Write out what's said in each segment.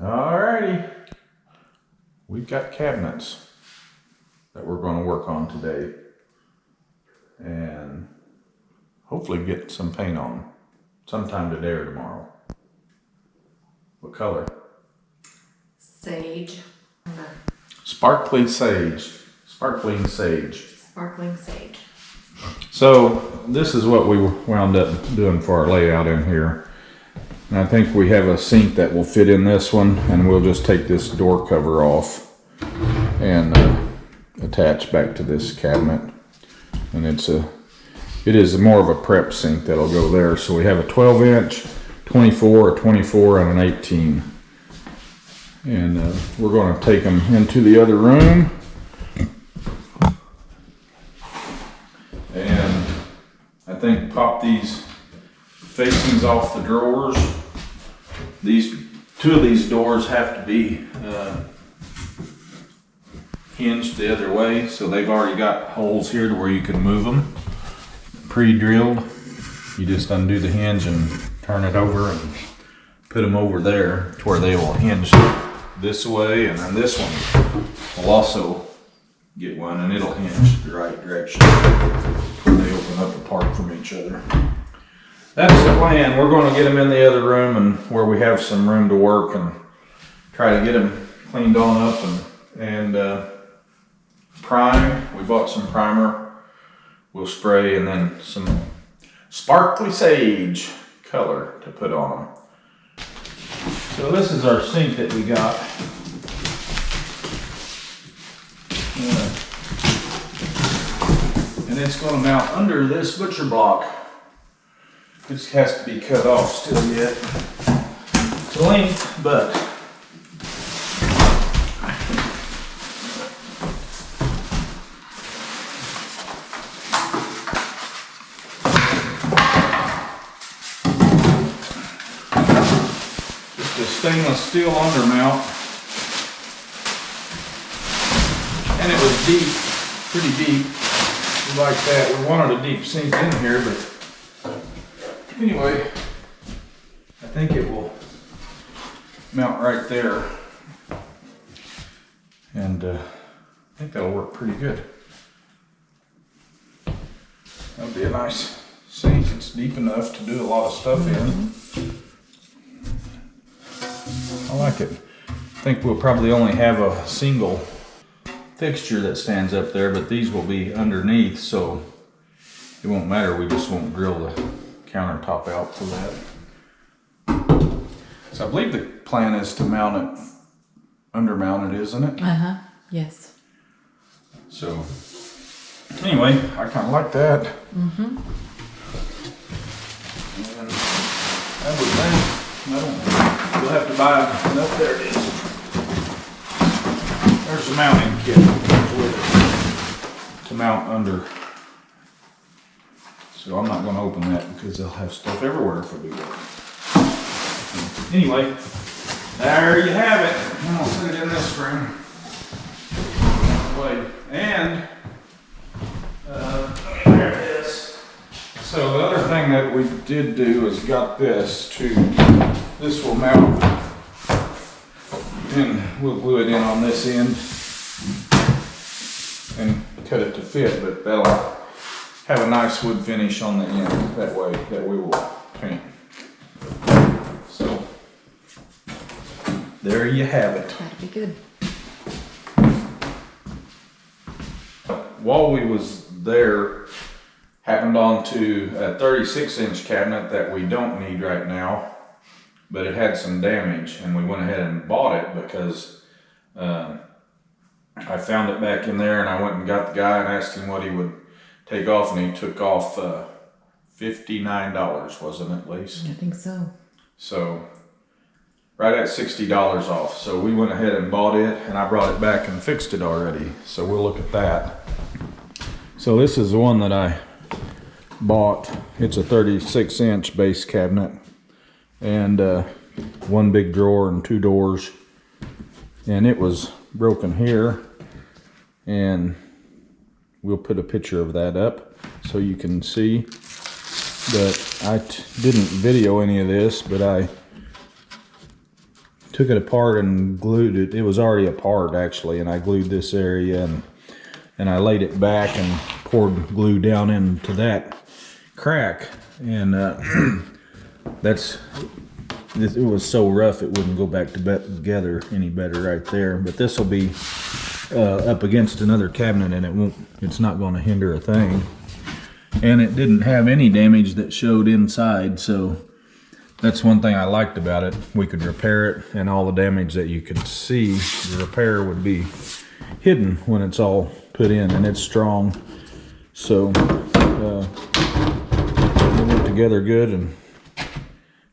Alrighty, we've got cabinets that we're going to work on today and hopefully get some paint on them sometime today or tomorrow. What color? Sage. Sparkly sage. Sparkling sage. Sparkling sage. So this is what we wound up doing for our layout in here. And I think we have a sink that will fit in this one, and we'll just take this door cover off and attach back to this cabinet. And it is more of a prep sink that'll go there. So we have a 12-inch, 24, a 24, and an 18. And we're going to take them into the other room. And I think pop these facings off the drawers. Two of these doors have to be hinged the other way, so they've already got holes here to where you can move them. Pre-drilled. You just undo the hinge and turn it over and put them over there to where they will hinge this way, and then this one will also get one, and it'll hinge the right direction where they open up apart from each other. That's the plan. We're going to get them in the other room and where we have some room to work and try to get them cleaned on up and primed. We bought some primer. We'll spray and then some sparkly sage color to put on them. So this is our sink that we got. And it's going to mount under this butcher block. This has to be cut off still yet to length, but just a stainless steel undermount, and it was deep, pretty deep. We like that. We wanted a deep sink in here, but anyway, I think it will mount right there, and I think that'll work pretty good. That'll be a nice sink. It's deep enough to do a lot of stuff in. I like it. I think we'll probably only have a single fixture that stands up there, but these will be underneath, so it won't matter. We just won't drill the countertop out for that. So I believe the plan is to mount it undermounted, isn't it? Yes. So anyway, I kind of like that. And that was that. I don't know. You'll have to buy enough. There it is. There's the mounting kit that comes with it to mount under. So I'm not going to open that because they'll have stuff everywhere if I do that. Anyway, there you have it. And I'll set it in this room. And there it is. So the other thing that we did do is got this too. This will mount, and we'll glue it in on this end and cut it to fit, but that'll have a nice wood finish on the end that way that we will paint. So there you have it. That'd be good. While we was there, happened onto a 36-inch cabinet that we don't need right now, but it had some damage, and we went ahead and bought it because I found it back in there, and I went and got the guy and asked him what he would take off, and he took off $59, wasn't it, Lise? I think so. So right at $60 off. So we went ahead and bought it, and I brought it back and fixed it already. So we'll look at that. So this is the one that I bought. It's a 36-inch base cabinet, and one big drawer and two doors, and it was broken here, and we'll put a picture of that up so you can see. But I didn't video any of this, but I took it apart and glued it. It was already apart actually, and I glued this area and I laid it back and poured glue down into that crack. And it was so rough it wouldn't go back together any better right there. But this will be up against another cabinet, and it's not going to hinder a thing. And it didn't have any damage that showed inside, so that's one thing I liked about it. We could repair it, and all the damage that you could see, the repair would be hidden when it's all put in, and it's strong. So it went together good and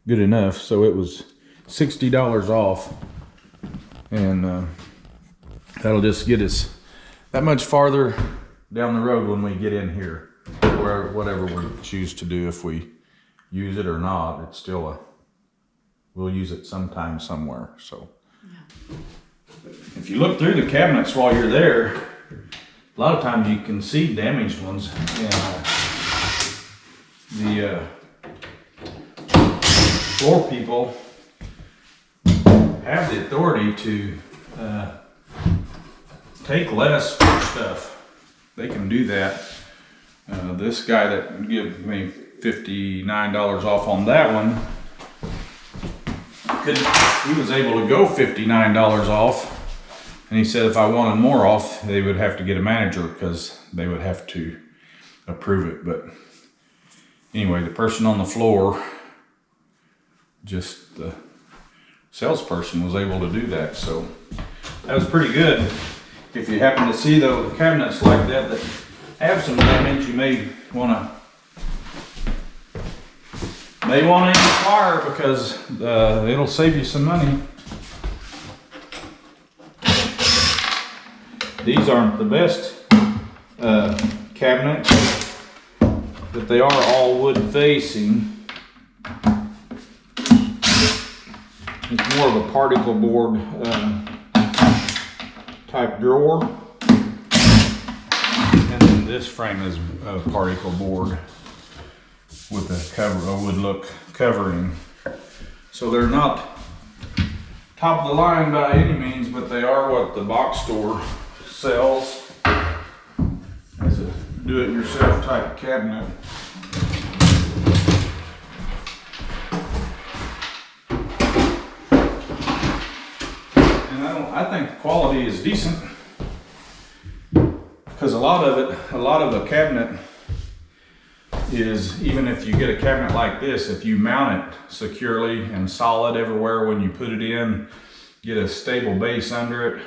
good enough. So it was $60 off, and that'll just get us that much farther down the road when we get in here, or whatever we choose to do. If we use it or not, it's still we'll use it sometime somewhere. So yeah. If you look through the cabinets while you're there, a lot of times you can see damaged ones, and the floor people have the authority to take less for stuff. They can do that. This guy that gave me $59 off on that one, he was able to go $59 off, and he said if I wanted more off, they would have to get a manager because they would have to approve it. But anyway, the person on the floor, just the salesperson, was able to do that. So that was pretty good. If you happen to see those cabinets like that have some damage, you may want to inquire, because it'll save you some money. These aren't the best cabinets, but they are all wood facing. It's more of a particle board type drawer, and then this frame is a particle board with a wood look covering. So they're not top of the line by any means, but they are what the box store sells as a do-it-yourself type cabinet. I think the quality is decent, because a lot of a cabinet is, even if you get a cabinet like this, if you mount it securely and solid everywhere when you put it in, get a stable base under it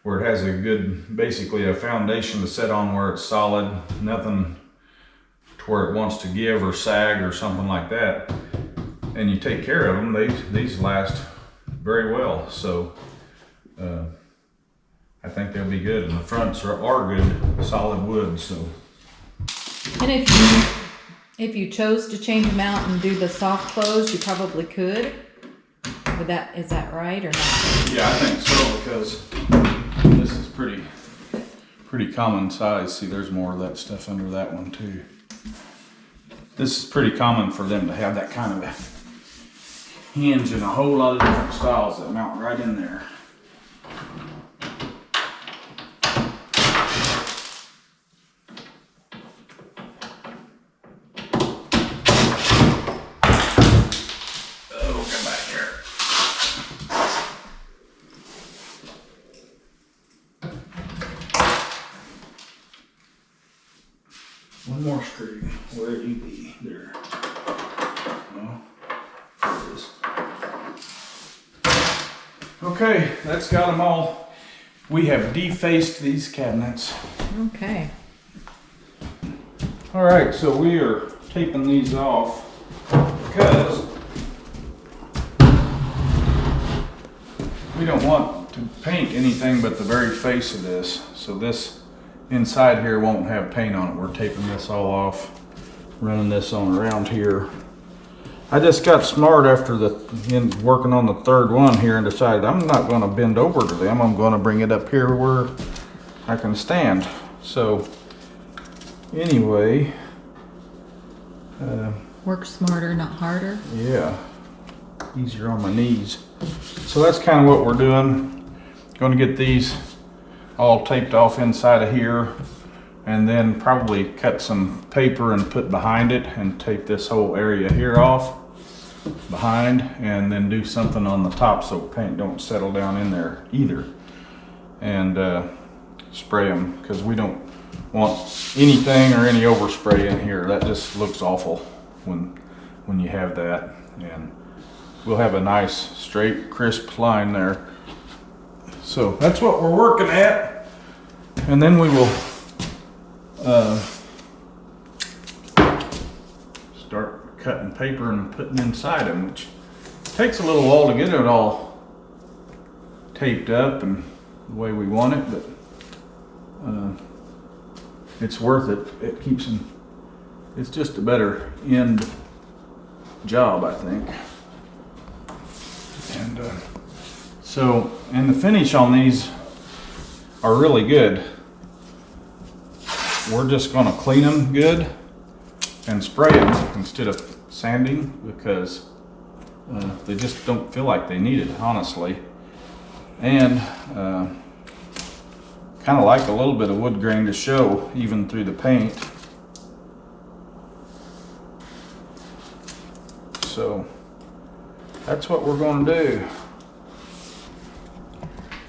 where it has a good, basically a foundation to set on where it's solid, nothing to where it wants to give or sag or something like that, and you take care of them, these last very well. So I think they'll be good, and the fronts are good, solid wood. So, and if you chose to change them out and do the soft close, you probably could. Is that right or not? Yeah, I think so, because this is pretty common size. See, there's more of that stuff under that one too. This is pretty common for them to have that kind of a hinge and a whole lot of different styles that mount right in there. One more screw. Where'd you be? There. No. There it is. Okay, that's got them all. We have defaced these cabinets. Okay. All right, so we are taping these off because we don't want to paint anything but the very face of this. So this inside here won't have paint on it. We're taping this all off, running this on around here. I just got smart after working on the third one here and decided I'm not going to bend over to them. I'm going to bring it up here where I can stand. So anyway, work smarter, not harder. Yeah, easier on my knees. So that's kind of what we're doing. Going to get these all taped off inside of here, and then probably cut some paper and put behind it and tape this whole area here off behind, and then do something on the top so paint don't settle down in there either, and spray them, because we don't want anything or any overspray in here. That just looks awful when you have that. And we'll have a nice straight crisp line there. So that's what we're working at, and then we will start cutting paper and putting inside them, which takes a little while to get it all taped up and the way we want it, but it's worth it. It keeps them, it's just a better end job, I think. And and the finish on these are really good. We're just gonna clean them good and spray them instead of sanding, because they just don't feel like they need it, honestly. And kind of like a little bit of wood grain to show even through the paint. So that's what we're going to do.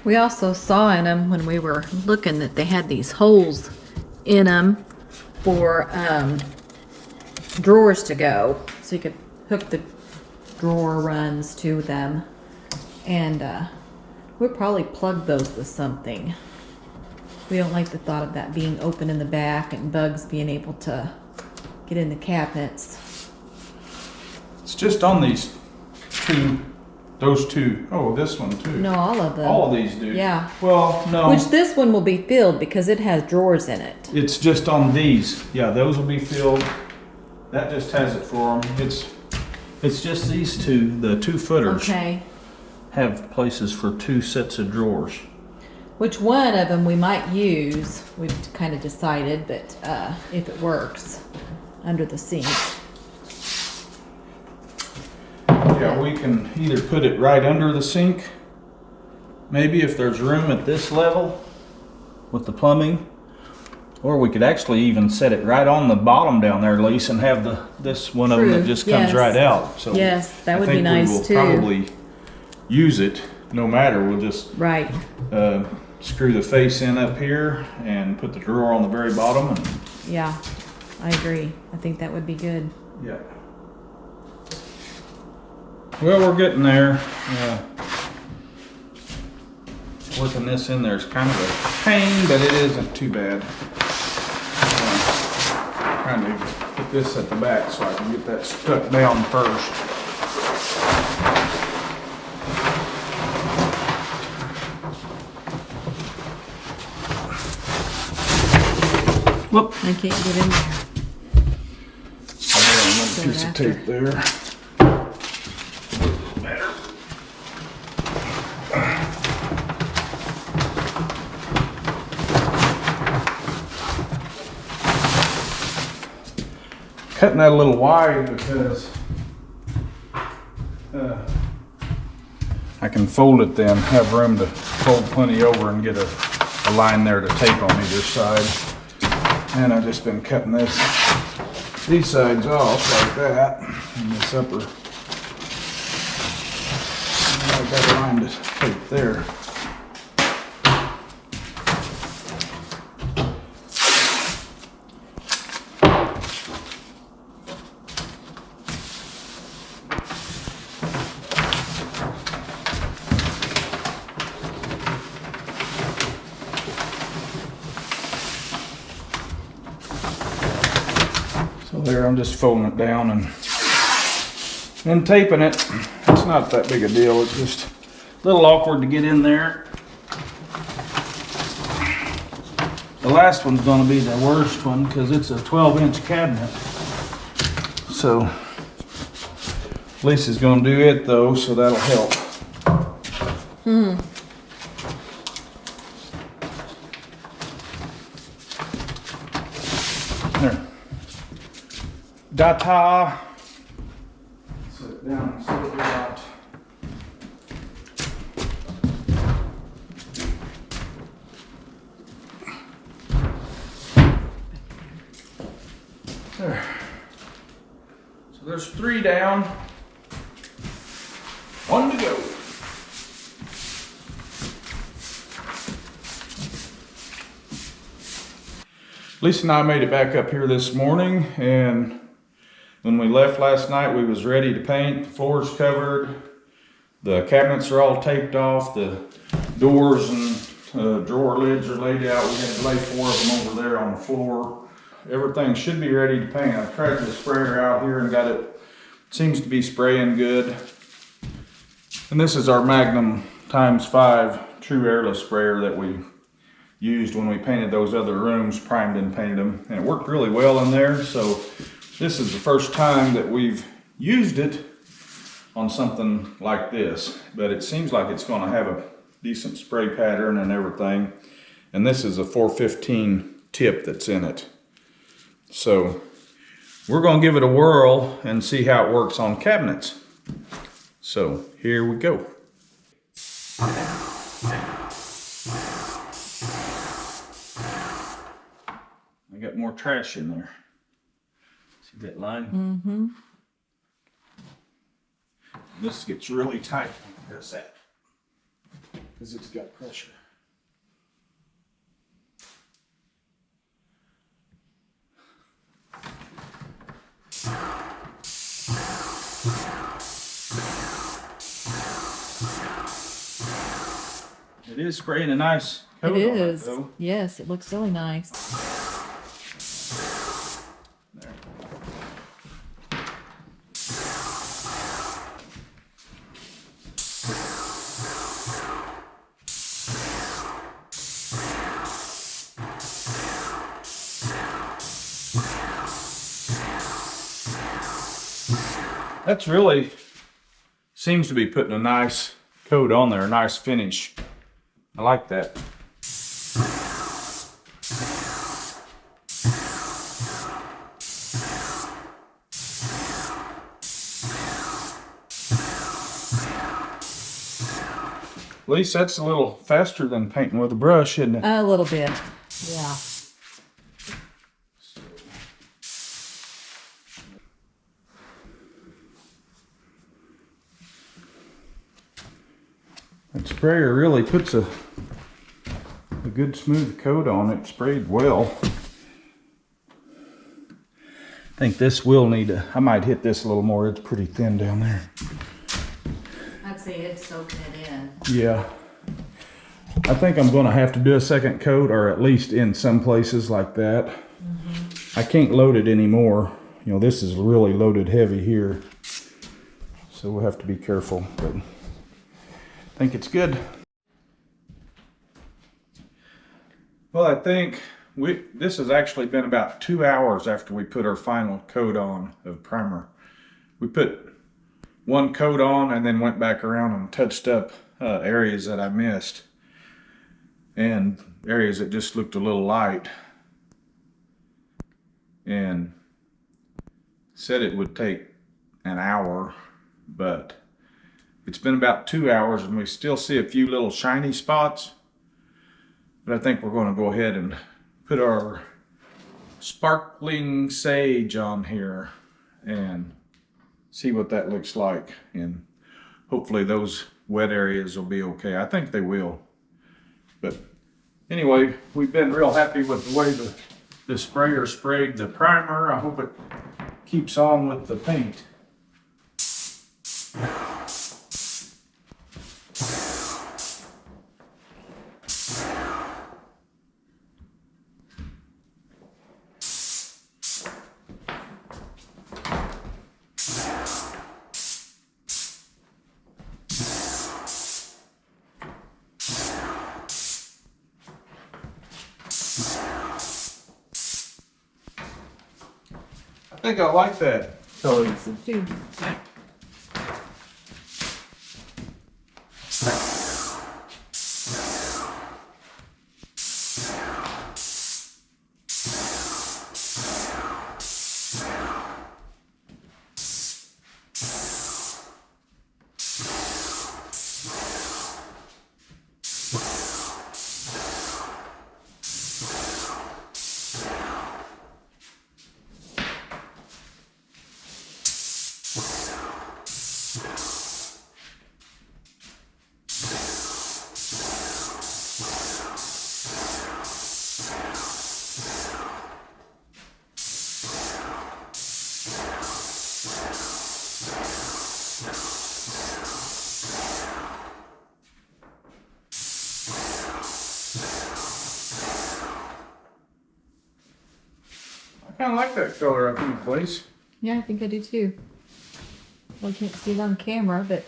We also saw in them when we were looking that they had these holes in them for drawers to go, so you could hook the drawer runs to them, and we'll probably plug those with something. We don't like the thought of that being open in the back and bugs being able to get in the cabinets. It's just on these two, those two. Oh, this one too. No, all of them. All of these do. Yeah. Well, no. Which this one will be filled because it has drawers in it. It's just on these. Yeah, those will be filled. That just has it for them. It's just these two, the 2 footers. Okay. Have places for 2 sets of drawers. Which one of them we might use, we've kind of decided, but if it works, under the sink. Yeah, we can either put it right under the sink, maybe if there's room at this level with the plumbing, or we could actually even set it right on the bottom down there, Lisa, and have this one of them that just comes right out. So yes, that would be nice too. I think we will probably use it no matter. We'll just right. Screw the face in up here and put the drawer on the very bottom. And yeah, I agree. I think that would be good. yeah. Well, we're getting there. Working this in there is kind of a pain, but it isn't too bad. Trying to put this at the back so I can get that stuck down first. Whoop, I can't get in there. Another piece of tape there. Better. Cutting that a little wide because I can fold it then, have room to fold plenty over and get a line there to tape on either side. And I've just been cutting these sides off like that, and this upper. And I've got a line to tape there. There, I'm just folding it down and taping it. It's not that big a deal. It's just a little awkward to get in there. The last one's going to be the worst one because it's a 12-inch cabinet. So Lisa's going to do it though, so that'll help. There. Data. Sit down and sort it out. There's 3 down. 1 to go. Lisa and I made it back up here this morning, and when we left last night, we was ready to paint. The floor's covered. The cabinets are all taped off. The doors and drawer lids are laid out. We had to lay 4 of them over there on the floor. Everything should be ready to paint. I tried the sprayer out here and got it, seems to be spraying good. And this is our Magnum ×5 true airless sprayer that we used when we painted those other rooms, primed and painted them. And it worked really well in there. So this is the first time that we've used it on something like this. But it seems like it's going to have a decent spray pattern and everything. And this is a 415 tip that's in it. So we're going to give it a whirl and see how it works on cabinets. So here we go. I got more trash in there. See that line? Mm-hmm. This gets really tight when it does that, because it's got pressure. It is spraying a nice coat It on is. though. Yes, it looks really nice. There. That's really seems to be putting a nice coat on there, a nice finish. I like that. At least that's a little faster than painting with a brush, isn't it? A little bit, yeah. That sprayer really puts a good smooth coat on it, sprayed well. I think this will need I might hit this a little more. It's pretty thin down there. I'd say it's soaking it in. Yeah. I think I'm going to have to do a second coat, or at least in some places like that. Mm-hmm. I can't load it anymore. You know, this is really loaded heavy here. So we'll have to be careful, but I think it's good. Well, I think this has actually been about 2 hours after we put our final coat on of primer. We put one coat on and then went back around and touched up areas that I missed and areas that just looked a little light, and said it would take an hour, but it's been about 2 hours and we still see a few little shiny spots. But I think we're going to go ahead and put our sparkling sage on here and see what that looks like. And hopefully those wet areas will be okay. I think they will. But anyway, we've been real happy with the way the sprayer sprayed the primer. I hope it keeps on with the paint. I think I like that color. Too. kind of like that color up in place. Yeah, I think I do too. Well, I can't see it on camera, but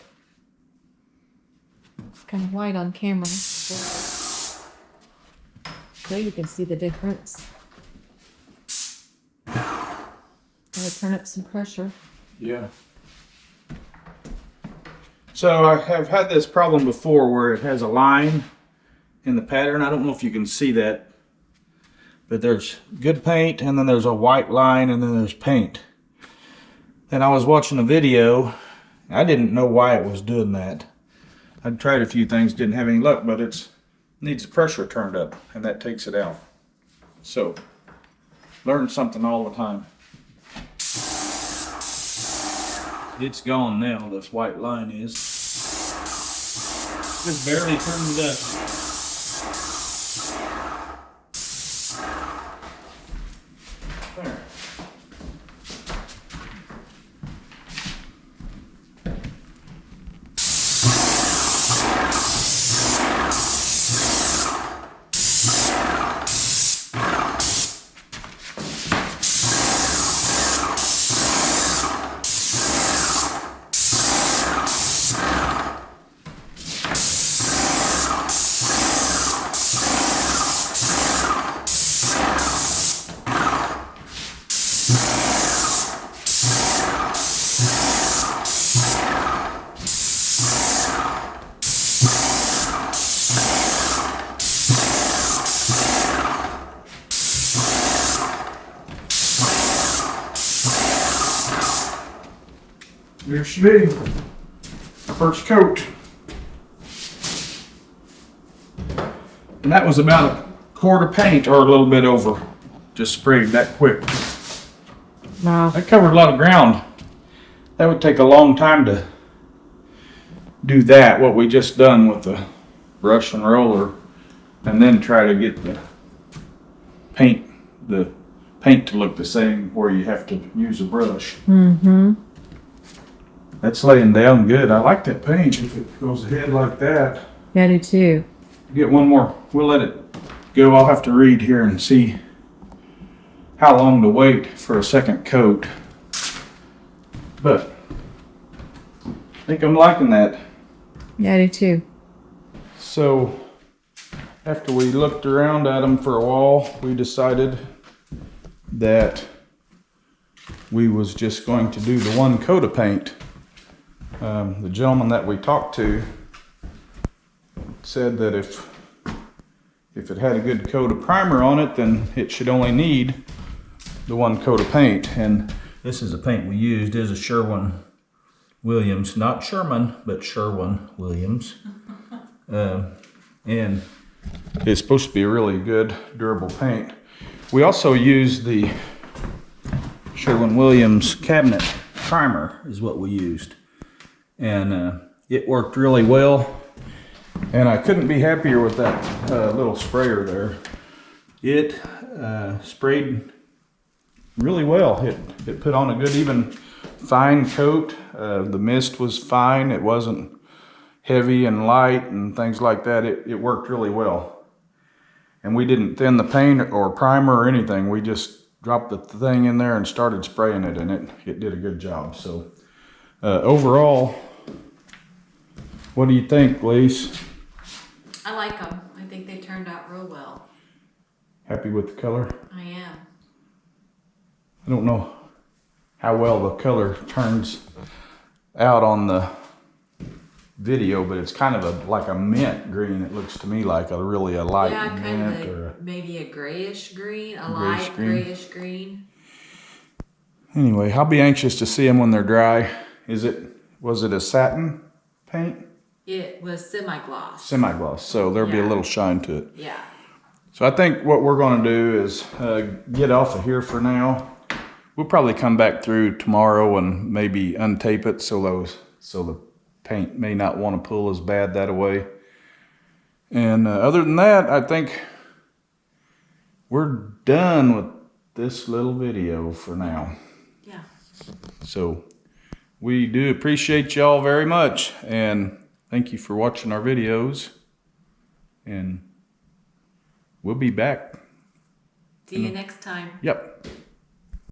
it's kind of white on camera. So you can see the difference. Gotta turn up some pressure. Yeah. So I have had this problem before where it has a line in the pattern. I don't know if you can see that, but there's good paint and then there's a white line and then there's paint. And I was watching a video. I didn't know why it was doing that. I'd tried a few things, didn't have any luck, but it needs the pressure turned up and that takes it out. So, learn something all the time. It's gone now, this white line is. Just barely turned it up. There. There she be. First coat. And that was about a quart of paint or a little bit over. Just sprayed that quick. Wow. That covered a lot of ground. That would take a long time to do that, what we just done with the brush and roller, and then try to get the paint to look the same where you have to use a brush. Mm-hmm. That's laying down good. I like that paint if it goes ahead like that. Yeah, I do too. Get one more. We'll let it go. I'll have to read here and see how long to wait for a second coat. But I think I'm liking that. Yeah, I do too. So after we looked around at them for a while, we decided that we was just going to do the one coat of paint. The gentleman that we talked to said that if it had a good coat of primer on it, then it should only need the one coat of paint. And this is the paint we used. It is a Sherwin-Williams, not Sherman, but Sherwin-Williams. And it's supposed to be a really good, durable paint. We also used the Sherwin-Williams cabinet primer is what we used. And it worked really well. And I couldn't be happier with that little sprayer there. It sprayed really well. It put on a good, even, fine coat. The mist was fine. It wasn't heavy and light and things like that. It worked really well. And we didn't thin the paint or primer or anything. We just dropped the thing in there and started spraying it, and it did a good job. So overall, what do you think, Lise? I like them. I think they turned out real well. Happy with the color? I am. I don't know how well the color turns out on the video, but it's kind of like a mint green. It looks to me like a light mint, or maybe a grayish green, light grayish green. Anyway, I'll be anxious to see them when they're dry. Was it a satin paint? It was semi-gloss. Semi-gloss, so there'll be a little shine to it. Yeah. So I think what we're going to do is get off of here for now. We'll probably come back through tomorrow and maybe untape it so the paint may not want to pull as bad that away. And other than that, I think we're done with this little video for now. Yeah. So we do appreciate y'all very much, and thank you for watching our videos, and we'll be back. See you next time. Yep.